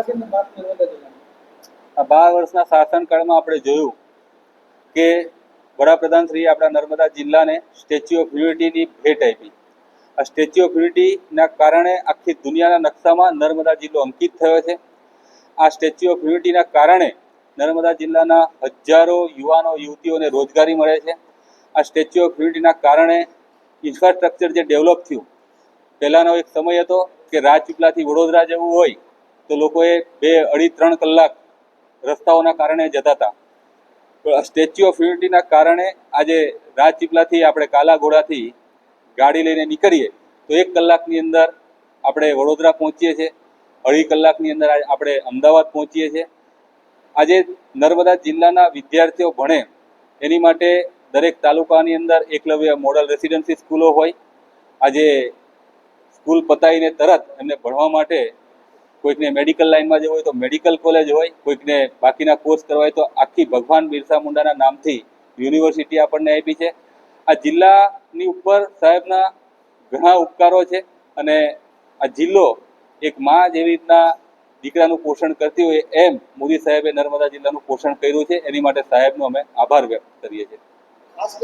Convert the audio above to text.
આ 12 વર્ષના શાસનકાળમાં આપણે જોયું કે વડાપ્રધાન શ્રી આપણા નર્મદા જિલ્લાને સ્ટેચ્યુ ઓફ યુનિટીની ભેટ આપી. આ સ્ટેચ્યુ ઓફ યુનિટીના કારણે આખી દુનિયાના નકશામાં નર્મદા જિલ્લો અંકિત થયો છે. આ સ્ટેચ્યુ ઓફ યુનિટીના કારણે નર્મદા જિલ્લાના હજારો યુવાનો યુવતીઓને રોજગારી મળે છે. આ સ્ટેચ્યુ ઓફ યુનિટીના કારણે ઇન્ફ્રાસ્ટ્રક્ચર જે ડેવલપ થયું. પહેલાંનો એક સમય હતો કે રાજપીપળાથી વડોદરા જવું હોય તો લોકોએ 2-2.5-3 કલાક રસ્તાઓના કારણે જતા હતા. સ્ટેચ્યુ ઓફ યુનિટીના કારણે આજે રાજપીપળાથી આપણે કાલાઘોડાથી ગાડી લઈને નીકળીએ તો 1 કલાકની અંદર આપણે વડોદરા પહોંચીએ છીએ, 2.5 કલાકની અંદર આપણે અમદાવાદ પહોંચીએ છીએ. આજે નર્મદા જિલ્લાના વિદ્યાર્થીઓ ભણે એની માટે દરેક તાલુકાની અંદર એકલવ્ય મોડલ રેસિડેન્સી સ્કૂલો હોય. આજે સ્કૂલ પતાવીને તરત એમને ભણવા માટે કોઈકને મેડિકલ લાઇનમાં જવું હોય તો મેડિકલ કોલેજ હોય, કોઈકને બાકીના કોર્સ કરવા હોય તો આખી ભગવાન બિરસા મુંડાના નામથી યુનિવર્સિટી આપણને આપી છે. આ જિલ્લાની ઉપર સાહેબના ઘણા ઉપકારો છે અને આ જિલ્લો એક માં જેવી રીતના દીકરાનું પોષણ કરતી હોય એમ મોદી સાહેબે નર્મદા જિલ્લાનું પોષણ કર્યું છે. એની માટે સાહેબનો અમે આભાર વ્યક્ત કરીએ છીએ.